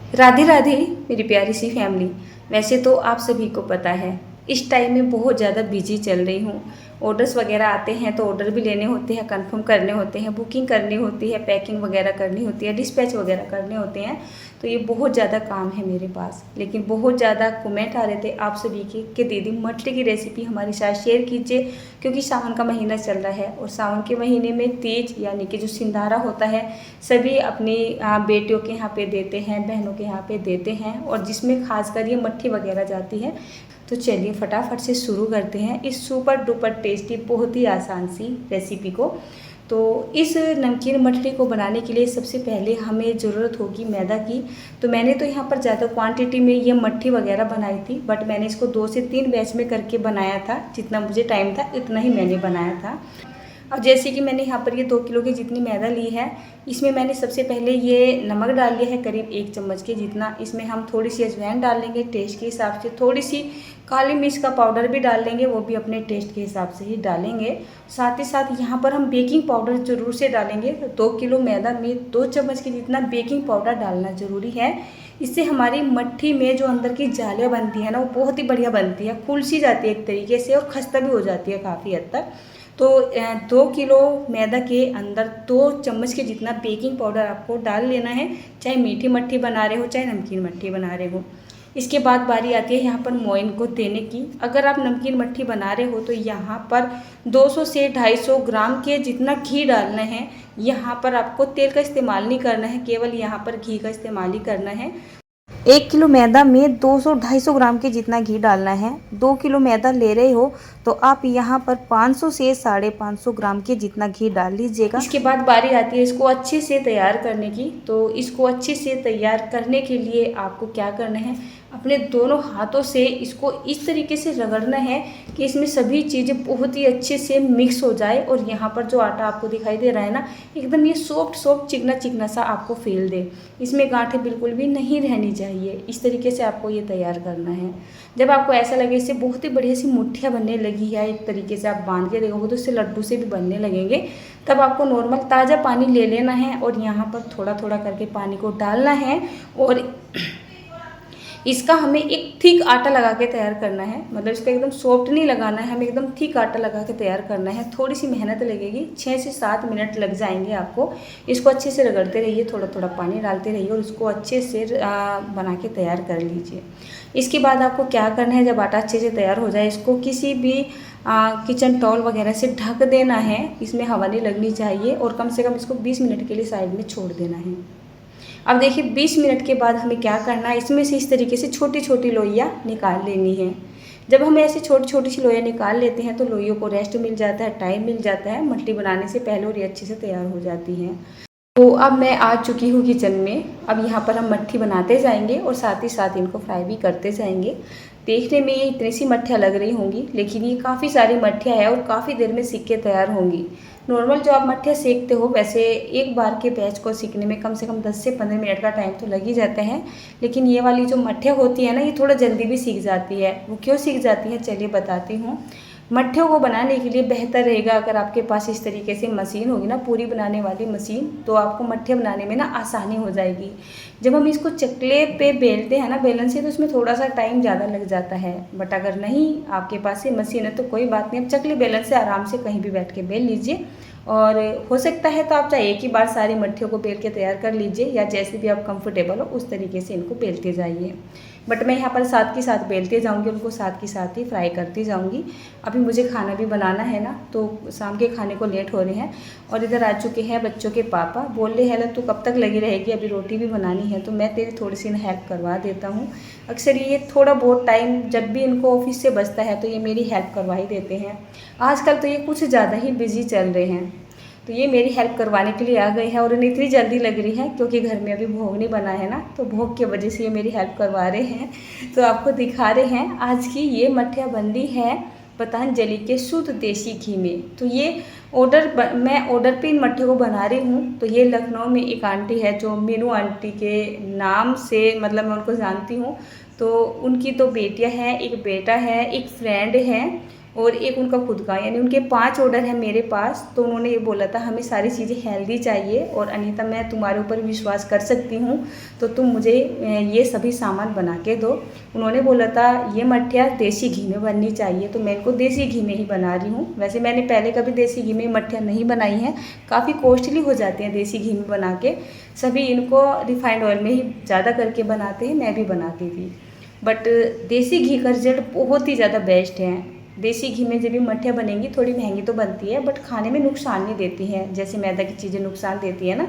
राधे राधे मेरी प्यारी सी फैमिली। वैसे तो आप सभी को पता है इस टाइम में बहुत ज़्यादा बिजी चल रही हूँ। ऑर्डर्स वगैरह आते हैं तो ऑर्डर भी लेने होते हैं, कंफर्म करने होते हैं, बुकिंग करनी होती है, पैकिंग वगैरह करनी होती है, डिस्पैच वगैरह करने होते हैं। तो ये बहुत ज़्यादा काम है मेरे पास। लेकिन बहुत ज़्यादा कमेंट आ रहे थे आप सभी के कि दीदी मटरी की रेसिपी हमारे साथ शेयर कीजिए, क्योंकि सावन का महीना चल रहा है और सावन के महीने में तीज यानी कि जो सिंधारा होता है सभी अपनी बेटियों के यहाँ पे देते हैं, बहनों के यहाँ पे देते हैं, और जिसमें खासकर ये मट्ठी वगैरह जाती है। तो चलिए फटाफट से शुरू करते हैं इस सुपर डुपर टेस्टी बहुत ही आसान सी रेसिपी को। तो इस नमकीन मठरी को बनाने के लिए सबसे पहले हमें ज़रूरत होगी मैदा की। तो मैंने तो यहाँ पर ज़्यादा क्वांटिटी में ये मट्ठी वगैरह बनाई थी, बट मैंने इसको 2 से 3 बैच में करके बनाया था। जितना मुझे टाइम था इतना ही मैंने बनाया था। अब जैसे कि मैंने यहाँ पर ये 2 किलो की जितनी मैदा ली है, इसमें मैंने सबसे पहले ये नमक डाल लिया है करीब 1 चम्मच के जितना। इसमें हम थोड़ी सी अजवाइन डाल लेंगे टेस्ट के हिसाब से, थोड़ी सी काली मिर्च का पाउडर भी डाल लेंगे, वो भी अपने टेस्ट के हिसाब से ही डालेंगे। साथ ही साथ यहाँ पर हम बेकिंग पाउडर ज़रूर से डालेंगे। 2 किलो मैदा में 2 चम्मच के जितना बेकिंग पाउडर डालना ज़रूरी है। इससे हमारी मट्ठी में जो अंदर की जालियाँ बनती है ना, वो बहुत ही बढ़िया बनती है, खुल सी जाती है एक तरीके से और खस्ता भी हो जाती है काफ़ी हद तक। तो 2 किलो मैदा के अंदर 2 चम्मच के जितना बेकिंग पाउडर आपको डाल लेना है, चाहे मीठी मट्ठी बना रहे हो चाहे नमकीन मट्ठी बना रहे हो। इसके बाद बारी आती है यहाँ पर मोइन को देने की। अगर आप नमकीन मट्ठी बना रहे हो तो यहाँ पर 200 से 250 ग्राम के जितना घी डालना है। यहाँ पर आपको तेल का इस्तेमाल नहीं करना है, केवल यहाँ पर घी का इस्तेमाल ही करना है। 1 किलो मैदा में 200-250 ग्राम के जितना घी डालना है। 2 किलो मैदा ले रहे हो तो आप यहाँ पर 500 से 550 ग्राम के जितना घी डाल लीजिएगा। इसके बाद बारी आती है इसको अच्छे से तैयार करने की। तो इसको अच्छे से तैयार करने के लिए आपको क्या करना है, अपने दोनों हाथों से इसको इस तरीके से रगड़ना है कि इसमें सभी चीज़ें बहुत ही अच्छे से मिक्स हो जाए। और यहाँ पर जो आटा आपको दिखाई दे रहा है ना, एकदम ये सॉफ्ट सॉफ्ट चिकना चिकना सा आपको फील दे, इसमें गांठें बिल्कुल भी नहीं रहनी चाहिए। इस तरीके से आपको ये तैयार करना है। जब आपको ऐसा लगे इससे बहुत ही बढ़िया सी मुठ्ठियाँ बनने लगी है, एक तरीके से आप बांध के देखोगे तो इससे लड्डू से भी बनने लगेंगे, तब आपको नॉर्मल ताज़ा पानी ले लेना है और यहाँ पर थोड़ा थोड़ा करके पानी को डालना है। और इसका हमें एक थिक आटा लगा के तैयार करना है, मतलब इसका एकदम सॉफ्ट नहीं लगाना है, हमें एकदम थिक आटा लगा के तैयार करना है। थोड़ी सी मेहनत लगेगी, 6 से 7 मिनट लग जाएंगे आपको। इसको अच्छे से रगड़ते रहिए, थोड़ा थोड़ा पानी डालते रहिए और इसको अच्छे से बना के तैयार कर लीजिए। इसके बाद आपको क्या करना है, जब आटा अच्छे से तैयार हो जाए इसको किसी भी किचन टॉवल वगैरह से ढक देना है, इसमें हवा नहीं लगनी चाहिए, और कम से कम इसको 20 मिनट के लिए साइड में छोड़ देना है। अब देखिए 20 मिनट के बाद हमें क्या करना है, इसमें से इस तरीके से छोटी छोटी लोइयाँ निकाल लेनी है। जब हम ऐसे छोटी छोटी सी लोइयाँ निकाल लेते हैं तो लोइयों को रेस्ट मिल जाता है, टाइम मिल जाता है मट्ठी बनाने से पहले, और ये अच्छे से तैयार हो जाती हैं। तो अब मैं आ चुकी हूँ किचन में। अब यहाँ पर हम मट्ठी बनाते जाएंगे और साथ ही साथ इनको फ्राई भी करते जाएंगे। देखने में ये इतनी सी मट्ठियाँ लग रही होंगी, लेकिन ये काफ़ी सारी मट्ठियाँ हैं और काफ़ी देर में सीख के तैयार होंगी। नॉर्मल जो आप मट्ठियाँ सेकते हो, वैसे एक बार के बैच को सीखने में कम से कम 10 से 15 मिनट का टाइम तो लग ही जाता है। लेकिन ये वाली जो मट्ठियाँ होती है ना, ये थोड़ा जल्दी भी सीख जाती है। वो क्यों सीख जाती है चलिए बताती हूँ। मट्ठियों को बनाने के लिए बेहतर रहेगा अगर आपके पास इस तरीके से मशीन होगी ना, पूरी बनाने वाली मशीन, तो आपको मट्ठियाँ बनाने में ना आसानी हो जाएगी। जब हम इसको चकले पे बेलते हैं ना बेलन से, तो उसमें थोड़ा सा टाइम ज़्यादा लग जाता है। बट अगर नहीं आपके पास ये मशीन है तो कोई बात नहीं, आप चकले बेलन से आराम से कहीं भी बैठ के बेल लीजिए। और हो सकता है तो आप चाहे एक ही बार सारी मट्ठियों को बेल के तैयार कर लीजिए, या जैसे भी आप कंफर्टेबल हो उस तरीके से इनको बेलते जाइए। बट मैं यहाँ पर साथ के साथ बेलते जाऊँगी, उनको साथ के साथ ही फ्राई करती जाऊँगी। अभी मुझे खाना भी बनाना है ना, तो शाम के खाने को लेट हो रहे हैं। और इधर आ चुके हैं बच्चों के पापा। बोल रहे हैं तू कब तक लगी रहेगी, अभी रोटी भी बनानी है, तो मैं तेरी थोड़ी सी हेल्प करवा देता हूँ। अक्सर ये थोड़ा बहुत टाइम जब भी इनको ऑफिस से बचता है तो ये मेरी हेल्प करवा ही देते हैं। आजकल तो ये कुछ ज़्यादा ही बिजी चल रहे हैं, तो ये मेरी हेल्प करवाने के लिए आ गए हैं। और इन्हें इतनी जल्दी लग रही है क्योंकि घर में अभी भोग नहीं बना है ना, तो भोग की वजह से ये मेरी हेल्प करवा रहे हैं। तो आपको दिखा रहे हैं आज की ये मट्ठियाँ बन रही है पतंजलि के शुद्ध देसी घी में। तो ये मैं ऑर्डर पे इन मट्ठियों को बना रही हूँ। तो ये लखनऊ में एक आंटी है जो मीनू आंटी के नाम से, मतलब मैं उनको जानती हूँ। तो उनकी 2 बेटियाँ हैं, एक बेटा है, एक फ्रेंड है। और एक उनका खुद का, यानी उनके 5 ऑर्डर हैं मेरे पास। तो उन्होंने ये बोला था हमें सारी चीज़ें हेल्दी चाहिए और अनीता मैं तुम्हारे ऊपर विश्वास कर सकती हूँ, तो तुम मुझे ये सभी सामान बना के दो। उन्होंने बोला था ये मठिया देसी घी में बननी चाहिए, तो मैं इनको देसी घी में ही बना रही हूँ। वैसे मैंने पहले कभी देसी घी में मठिया नहीं बनाई हैं, काफ़ी कॉस्टली हो जाती हैं देसी घी में बना के। सभी इनको रिफाइंड ऑयल में ही ज़्यादा करके बनाते हैं, मैं भी बनाती थी। बट देसी घी का रिजल्ट बहुत ही ज़्यादा बेस्ट है। देसी घी में जब भी मठिया बनेंगी, थोड़ी महंगी तो बनती है बट खाने में नुकसान नहीं देती हैं, जैसे मैदा की चीज़ें नुकसान देती है ना।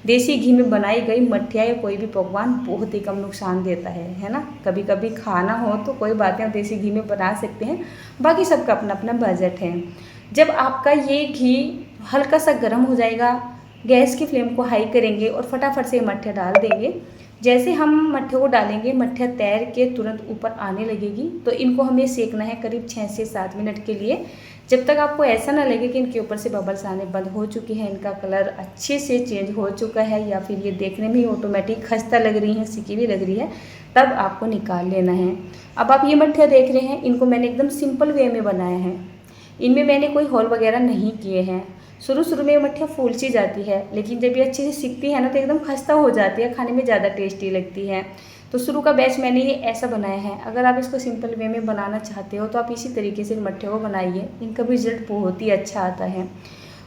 देसी घी में बनाई गई मठिया या कोई भी पकवान बहुत ही कम नुकसान देता है ना। कभी कभी खाना हो तो कोई बात नहीं, देसी घी में बना सकते हैं, बाकी सबका अपना अपना बजट है। जब आपका ये घी हल्का सा गर्म हो जाएगा, गैस की फ्लेम को हाई करेंगे और फटाफट से मठिया डाल देंगे। जैसे हम मट्ठे को डालेंगे, मट्ठिया तैर के तुरंत ऊपर आने लगेगी। तो इनको हमें सेकना है करीब 6 से 7 मिनट के लिए, जब तक आपको ऐसा ना लगे कि इनके ऊपर से बबल्स आने बंद हो चुके हैं, इनका कलर अच्छे से चेंज हो चुका है, या फिर ये देखने में ही ऑटोमेटिक खस्ता लग रही है, सिकी भी लग रही है, तब आपको निकाल लेना है। अब आप ये मट्ठिया देख रहे हैं, इनको मैंने एकदम सिंपल वे में बनाया है। इनमें मैंने कोई होल वगैरह नहीं किए हैं। शुरू शुरू में ये मट्ठिया फूल सी जाती है, लेकिन जब ये अच्छे से सिकती है ना तो एकदम खस्ता हो जाती है, खाने में ज़्यादा टेस्टी लगती है। तो शुरू का बैच मैंने ये ऐसा बनाया है। अगर आप इसको सिंपल वे में बनाना चाहते हो तो आप इसी तरीके से मट्ठे को बनाइए, इनका भी रिजल्ट बहुत ही अच्छा आता है।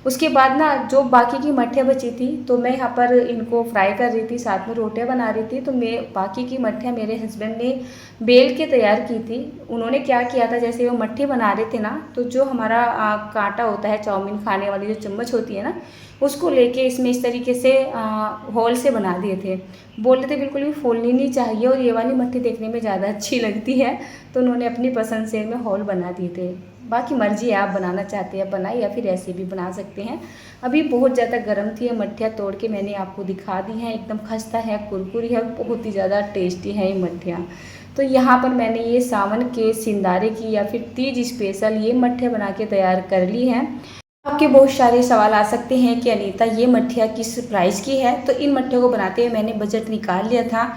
उसके बाद ना जो बाकी की मट्ठिया बची थी, तो मैं यहाँ पर इनको फ्राई कर रही थी, साथ में रोटियाँ बना रही थी। तो मैं बाकी की मट्ठिया मेरे हस्बैंड ने बेल के तैयार की थी। उन्होंने क्या किया था, जैसे वो मट्ठी बना रहे थे ना, तो जो हमारा कांटा होता है, चाउमीन खाने वाली जो चम्मच होती है ना, उसको लेके इसमें इस तरीके से होल से बना दिए थे। बोल रहे थे बिल्कुल भी फूलनी नहीं चाहिए और ये वाली मट्ठी देखने में ज़्यादा अच्छी लगती है, तो उन्होंने अपनी पसंद से इनमें होल बना दिए थे। बाकी मर्जी है, आप बनाना चाहते हैं बनाए या फिर ऐसे भी बना सकते हैं। अभी बहुत ज़्यादा गर्म थी, ये मट्ठिया तोड़ के मैंने आपको दिखा दी है, एकदम खस्ता है, कुरकुरी है, बहुत ही ज़्यादा टेस्टी है ये मट्ठिया। तो यहाँ पर मैंने ये सावन के सिंदारे की या फिर तीज स्पेशल ये मट्ठिया बना के तैयार कर ली है। आपके बहुत सारे सवाल आ सकते हैं कि अनीता ये मट्ठिया किस प्राइस की है। तो इन मट्ठियों को बनाते हुए मैंने बजट निकाल लिया था,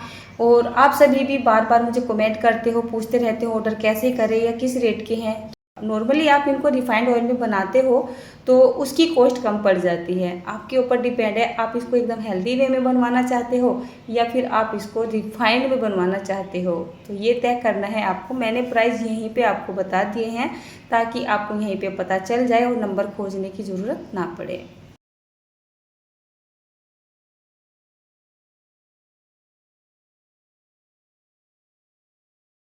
और आप सभी भी बार बार मुझे कमेंट करते हो, पूछते रहते हो ऑर्डर कैसे करें या किस रेट के हैं। नॉर्मली आप इनको रिफाइंड ऑयल में बनाते हो तो उसकी कॉस्ट कम पड़ जाती है, आपके ऊपर डिपेंड है आप इसको एकदम हेल्दी वे में बनवाना चाहते हो या फिर आप इसको रिफाइंड में बनवाना चाहते हो। तो ये तय करना है आपको। मैंने प्राइस यहीं पे आपको बता दिए हैं ताकि आपको यहीं पे पता चल जाए और नंबर खोजने की ज़रूरत ना पड़े।